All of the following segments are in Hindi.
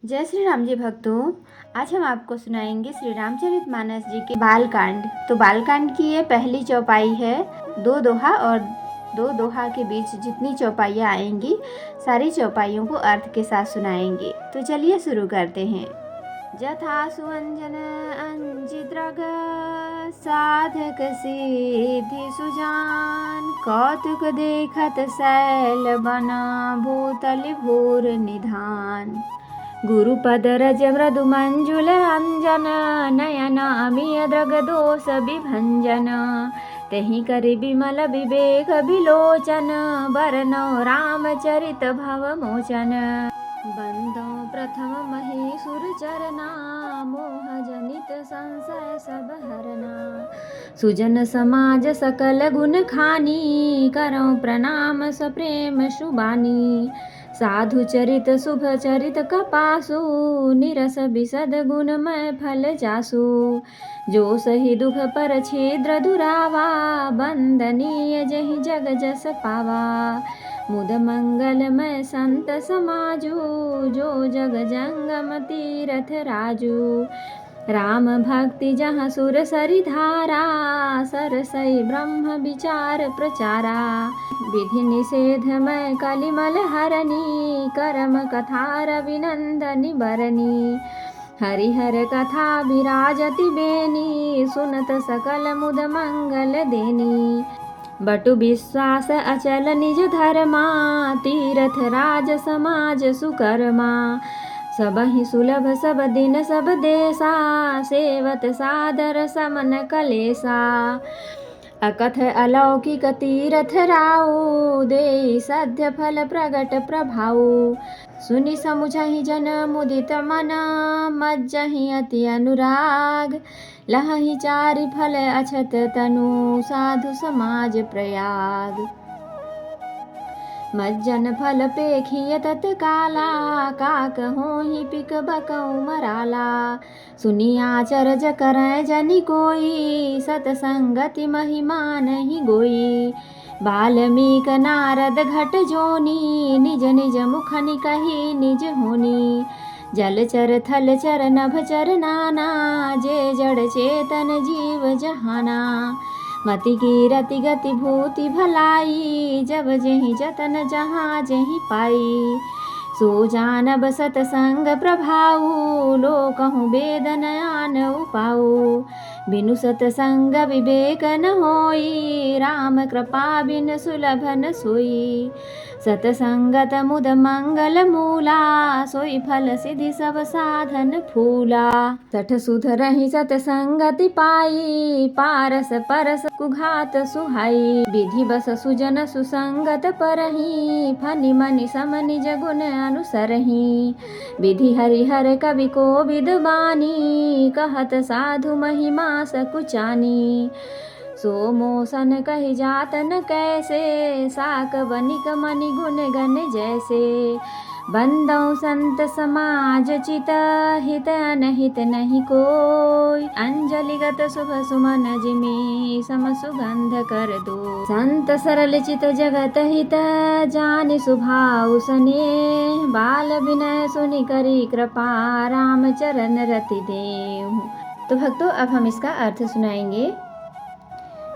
जय श्री राम जी भक्तों। आज हम आपको सुनाएंगे श्री रामचरितमानस जी के बालकांड। तो बालकांड की ये पहली चौपाई है। दो दोहा और दो दोहा के बीच जितनी चौपाइयाँ आएंगी सारी चौपाइयों को अर्थ के साथ सुनाएंगे। तो चलिए शुरू करते हैं। जथा सुअंजन अंजिद्रग साधक सिद्धि सुजान, कौतुक देखत शैल बन भूतल भूर निधान। गुरुपद रज मृदु मंजुल अंजन, नयन अमीय द्रग दोष विभंजन। तहि करि विमल विवेक विलोचन, बरनौ रामचरित भव मोचन। बंदौ प्रथम महीसुर चरना, मोह जनित संशय सब हरना। सुजन समाज सकल गुण खानी, करौ प्रणाम सप्रेम शुबानी। साधु चरित शुभ चरित कपासु, निरस विशद गुणमय फल जासु। जो सही दुख पर छिद्र दुरावा, वंदनीय जहि जग जस पावा। मुद मंगलमय संत समाजु, जो जग जंगम तीरथ राजू। राम भक्ति जहाँ सुर सरि धारा, सरसई ब्रह्म विचार प्रचारा। विधि निषेध मैं कलिमल हरनी, करम कथा रविनंदनी बरनी। हरिहर कथा विराजति बेनी, सुनत सकल मुद मंगल देनी। बटु विश्वास अचल निज धर्मा, तीरथ राज समाज सुकर्मा। सबहि सुलभ सब दिन सब देशा, सेवत सादर समन कलेसा। अकथ अलौकिक तीरथ राऊ, देई सद्य फल प्रगट प्रभाऊ। सुनि समुझहि जन मुदित मन, मज्जहि अति अनुराग। लहहि चारि फल अछत तनु, साधु समाज प्रयाग। मज्जन फल पेखिय तत्काला, काक होहि पिक बकौ मराला। सुनि आचरज करय जनि कोई, सतसंगति महिमा नहीं गोई। बाल्मीक नारद घट जोनी, निज निज मुखनि कही निज होनी। जलचर थलचर नभचर नाना, जे जड़ चेतन जीव जहाना। मति की रति गति भूति भलाई, जब जेहि जतन जहाँ जेहि पाई। सो जानब सतसंग प्रभाऊ, लोकहु वेद नयान उपाऊ। बिनु सतसंग विवेक न होई, राम कृपा बिन सुलभ न सोई। सतसंगत मुद मंगल मूला, सोई फल सिद्धि सब साधन फूला। सठ सुध रहि सतसंगति पाई, पारस परस कुघात सुहाई। विधि बस सुजन सुसंगत परहि, फनि मनि सम निज गुण अनुसरहि। विधि हरिहर कवि कोविद बानी, कहत साधु महिमा सकुचानी। सो मोसन कहि जात न कैसे, साक बनिक मनि गुण गण जैसे। बंदौ संत समाज चित, हित अनहित नहीं कोई। अंजलिगत शुभ सुमन जिमि, सम सुगंध कर दो। संत सरल चित जगत हित, जानि सुभाउ सनेह। बाल विनय सुनि करी कृपा, राम चरण रति देहु। तो भक्तों, अब हम इसका अर्थ सुनाएंगे।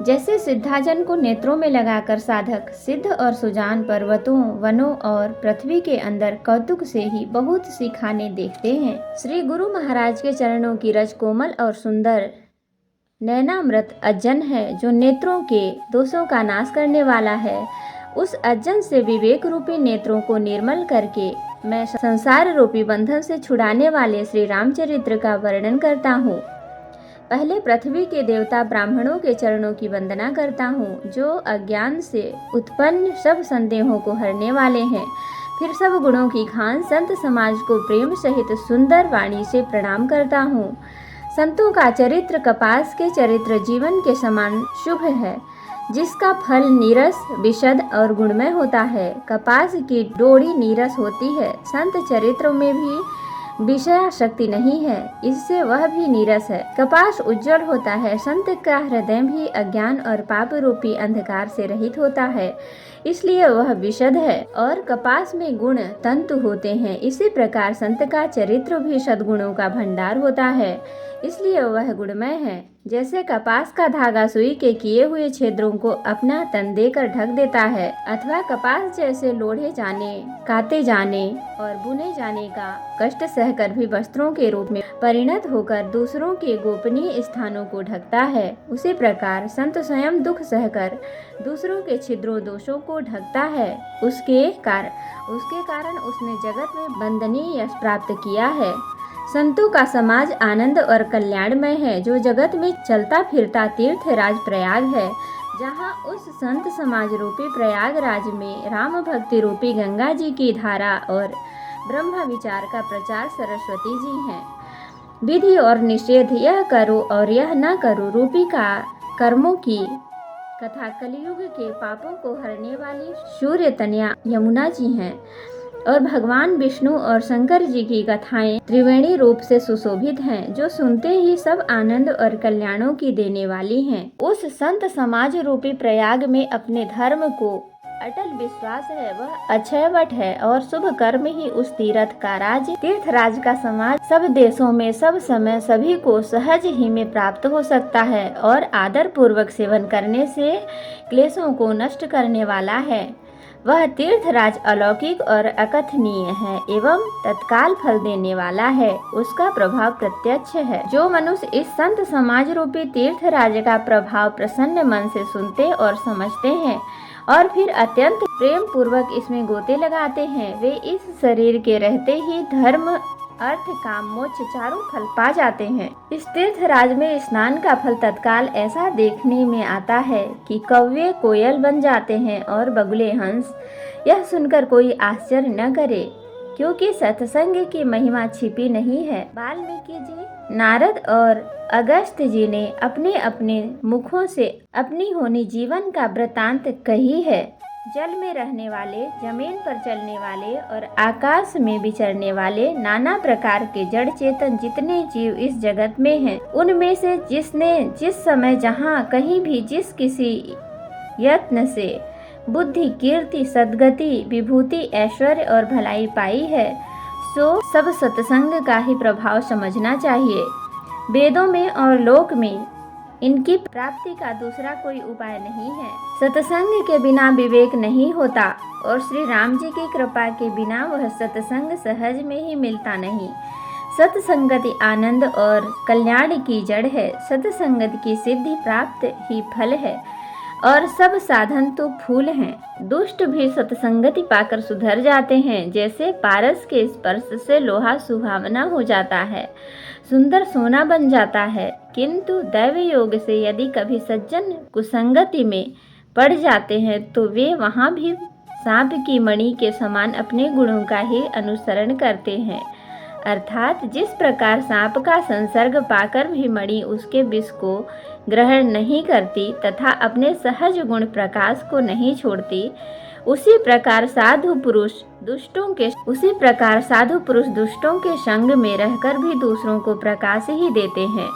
जैसे सिद्धाजन को नेत्रों में लगाकर साधक सिद्ध और सुजान पर्वतों, वनों और पृथ्वी के अंदर कौतुक से ही बहुत सी खाने देखते हैं, श्री गुरु महाराज के चरणों की रज कोमल और सुंदर नैनामृत अज्जन है, जो नेत्रों के दोषों का नाश करने वाला है। उस अज्जन से विवेक रूपी नेत्रों को निर्मल करके मैं संसार रूपी बंधन से छुड़ाने वाले श्री रामचरित्र का वर्णन करता हूँ। पहले पृथ्वी के देवता ब्राह्मणों के चरणों की वंदना करता हूँ, जो अज्ञान से उत्पन्न सब संदेहों को हरने वाले हैं। फिर सब गुणों की खान संत समाज को प्रेम सहित सुंदर वाणी से प्रणाम करता हूँ। संतों का चरित्र कपास के चरित्र जीवन के समान शुभ है, जिसका फल नीरस विशद और गुणमय होता है। कपास की डोरी नीरस होती है, संत चरित्रों में भी विषया शक्ति नहीं है, इससे वह भी नीरस है। कपास उज्जवल होता है, संत का हृदय भी अज्ञान और पाप रूपी अंधकार से रहित होता है। इसलिए वह विशद है। और कपास में गुण तंतु होते हैं, इसी प्रकार संत का चरित्र भी सद्गुणों का भंडार होता है, इसलिए वह गुणमय है। जैसे कपास का धागा सुई के किए हुए छिद्रों को अपना तन देकर ढक देता है, अथवा कपास जैसे लोढ़े जाने, काते जाने और बुने जाने का कष्ट सहकर भी वस्त्रों के रूप में परिणत होकर दूसरों के गोपनीय स्थानों को ढकता है, उसी प्रकार संत स्वयं दुख सहकर दूसरों के छिद्रों दोषों को ढकता है। उसके कारण उसने जगत में वंदनीय यश प्राप्त किया है। संतों का समाज आनंद और कल्याणमय है, जो जगत में चलता फिरता तीर्थराज प्रयाग है, जहाँ उस संत समाज रूपी प्रयागराज में राम भक्ति रूपी गंगा जी की धारा और ब्रह्म विचार का प्रचार सरस्वती जी हैं। विधि और निषेध, यह करो और यह न करो रूपी का कर्मों की कथा कलयुग के पापों को हरने वाली सूर्य तनया यमुना जी हैं। और भगवान विष्णु और शंकर जी की कथाएं त्रिवेणी रूप से सुशोभित हैं, जो सुनते ही सब आनंद और कल्याणों की देने वाली हैं। उस संत समाज रूपी प्रयाग में अपने धर्म को अटल विश्वास है, वह अक्षयवट है और शुभ कर्म ही उस तीर्थ का राज, तीर्थराज का समाज सब देशों में सब समय सभी को सहज ही में प्राप्त हो सकता है और आदर पूर्वक सेवन करने से क्लेशों को नष्ट करने वाला है। वह तीर्थराज अलौकिक और अकथनीय है एवं तत्काल फल देने वाला है, उसका प्रभाव प्रत्यक्ष है। जो मनुष्य इस संत समाज रूपी तीर्थराज का प्रभाव प्रसन्न मन से सुनते और समझते हैं और फिर अत्यंत प्रेम पूर्वक इसमें गोते लगाते हैं, वे इस शरीर के रहते ही धर्म अर्थ काम मोक्ष चारों फल पा जाते हैं। इस तीर्थराज में स्नान का फल तत्काल ऐसा देखने में आता है कि कौवे कोयल बन जाते हैं और बगुले हंस। यह सुनकर कोई आश्चर्य न करे, क्योंकि सत्संग की महिमा छिपी नहीं है। वाल्मीकि जी, नारद और अगस्त्य जी ने अपने अपने मुखों से अपनी होनी जीवन का वृतांत कही है। जल में रहने वाले, जमीन पर चलने वाले और आकाश में विचरने वाले नाना प्रकार के जड़ चेतन जितने जीव इस जगत में हैं, उनमें से जिसने जिस समय जहाँ कहीं भी जिस किसी यत्न से बुद्धि, कीर्ति, सद्गति, विभूति, ऐश्वर्य और भलाई पाई है, सो सब सत्संग का ही प्रभाव समझना चाहिए। वेदों में और लोक में इनकी प्राप्ति का दूसरा कोई उपाय नहीं है। सत्संग के बिना विवेक नहीं होता और श्री राम जी की कृपा के बिना वह सत्संग सहज में ही मिलता नहीं। सत्संगति आनंद और कल्याण की जड़ है। सत्संगत की सिद्धि प्राप्त ही फल है और सब साधन तो फूल हैं। दुष्ट भी सत्संगति पाकर सुधर जाते हैं, जैसे पारस के स्पर्श से लोहा सुहावना हो जाता है, सुंदर सोना बन जाता है। किंतु दैव योग से यदि कभी सज्जन कुसंगति में पड़ जाते हैं, तो वे वहाँ भी सांप की मणि के समान अपने गुणों का ही अनुसरण करते हैं। अर्थात जिस प्रकार सांप का संसर्ग पाकर भी मणि उसके विष को ग्रहण नहीं करती तथा अपने सहज गुण प्रकाश को नहीं छोड़ती, उसी प्रकार साधु पुरुष दुष्टों के संग में रहकर भी दूसरों को प्रकाश ही देते हैं।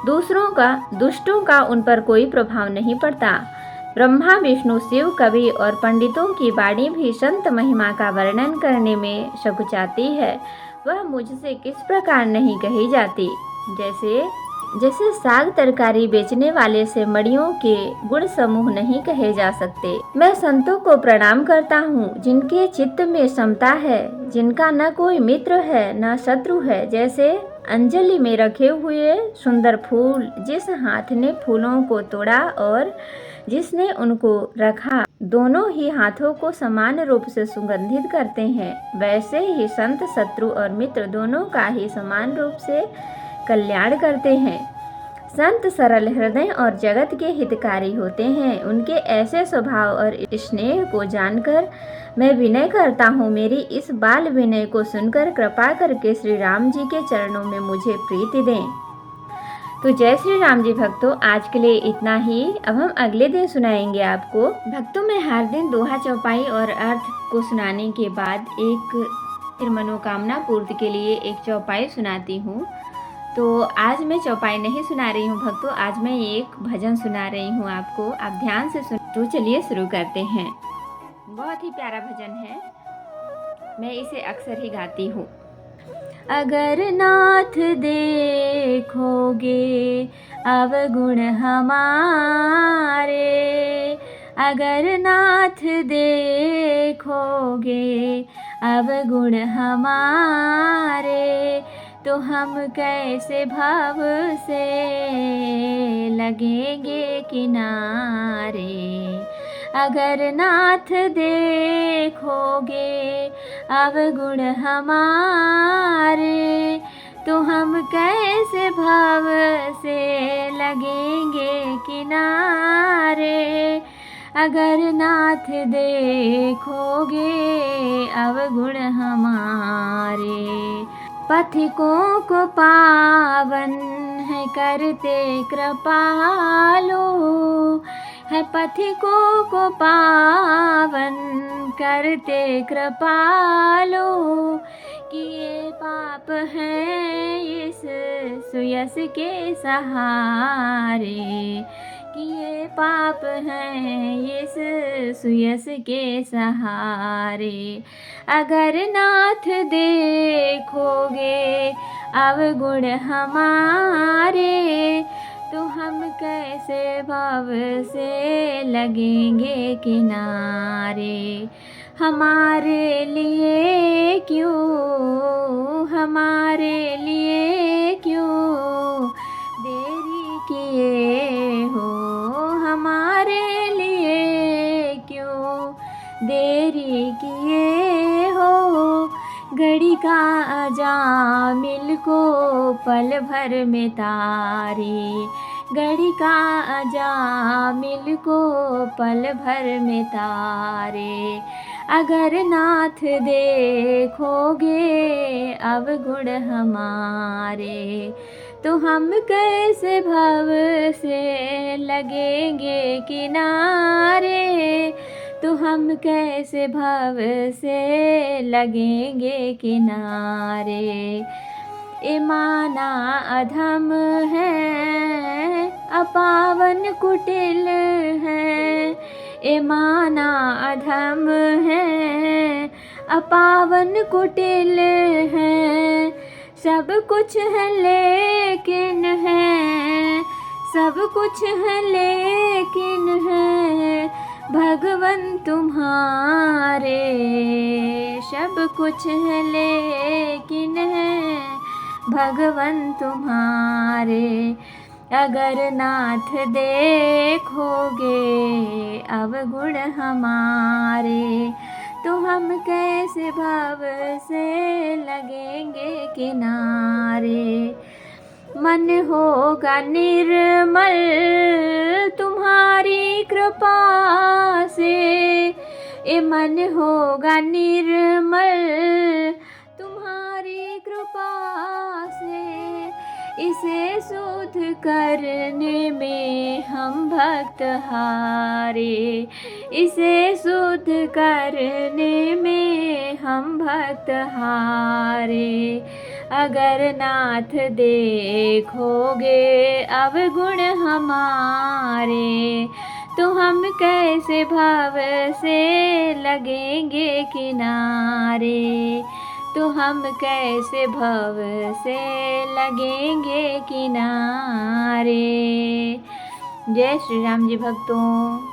दुष्टों का उन पर कोई प्रभाव नहीं पड़ता। ब्रह्मा, विष्णु, शिव, कवि और पंडितों की वाणी भी संत महिमा का वर्णन करने में सकुचाती है, वह मुझसे किस प्रकार नहीं कही जाती। जैसे साग तरकारी बेचने वाले से मड़ियों के गुण समूह नहीं कहे जा सकते। मैं संतों को प्रणाम करता हूँ, जिनके चित्त में समता है, जिनका न कोई मित्र है न शत्रु है। जैसे अंजलि में रखे हुए सुंदर फूल, जिस हाथ ने फूलों को तोड़ा और जिसने उनको रखा, दोनों ही हाथों को समान रूप से सुगंधित करते हैं, वैसे ही संत शत्रु और मित्र दोनों का ही समान रूप से कल्याण करते हैं। संत सरल हृदय और जगत के हितकारी होते हैं। उनके ऐसे स्वभाव और स्नेह को जानकर मैं विनय करता हूँ, मेरी इस बाल विनय को सुनकर कृपा करके श्री राम जी के चरणों में मुझे प्रीति दें। तो जय श्री राम जी भक्तों, आज के लिए इतना ही। अब हम अगले दिन सुनाएंगे आपको। भक्तों, मैं हर दिन दोहा, चौपाई और अर्थ को सुनाने के बाद एक मनोकामना पूर्ति के लिए एक चौपाई सुनाती हूँ। तो आज मैं चौपाई नहीं सुना रही हूँ भक्तों, आज मैं एक भजन सुना रही हूँ आपको। आप ध्यान से सुन। तो चलिए शुरू करते हैं। बहुत ही प्यारा भजन है, मैं इसे अक्सर ही गाती हूँ। अगर नाथ देखोगे अवगुण हमारे, अगर नाथ देखोगे अवगुण हमारे, तो हम कैसे भव से लगेंगे किनारे। अगर नाथ देखोगे अवगुण हमारे, तो हम कैसे भव से लगेंगे किनारे। अगर नाथ देखोगे अवगुण हमारे, पथिकों को पावन है करते कृपालु, है पथिकों को पावन करते कृपालु। किए पाप हैं इस सुयस के सहारे, किए पाप हैं इस सुयस के सहारे। अगर नाथ देखोगे अवगुण हमारे, तो हम कैसे भव से लगेंगे किनारे। हमारे लिए क्यों, हमारे लिए क्यों देरी किए हो, हमारे लिए क्यों देरी किए हो। घड़ी का अजामिल को पल भर में तारे, घड़ी का अजामिल को पल भर में तारे। अगर नाथ देखोगे अवगुण हमारे, तो हम कैसे भव से लगेंगे किनारे। तो हम कैसे भव से लगेंगे किनारे। ईमाना अधम है अपावन कुटिल है, ईमाना अधम है अपावन कुटिल है। सब कुछ है लेकिन है, सब कुछ है लेकिन है भगवन तुम्हारे। सब कुछ है लेकिन है भगवन तुम्हारे। अगर नाथ देखोगे अवगुण हमारे, तो हम कैसे भव से लगेंगे किनारे। मन होगा निर्मल तुम्हारी कृपा से, ये मन होगा निर्मल तुम्हारी कृपा से। इसे शुद्ध करने में हम भक्त हारे, इसे शुद्ध करने में हम भक्त हारे। अगर नाथ देखोगे अवगुण हमारे, तो हम कैसे भव से लगेंगे किनारे। तो हम कैसे भव से लगेंगे किनारे। जय श्री राम जी भक्तों।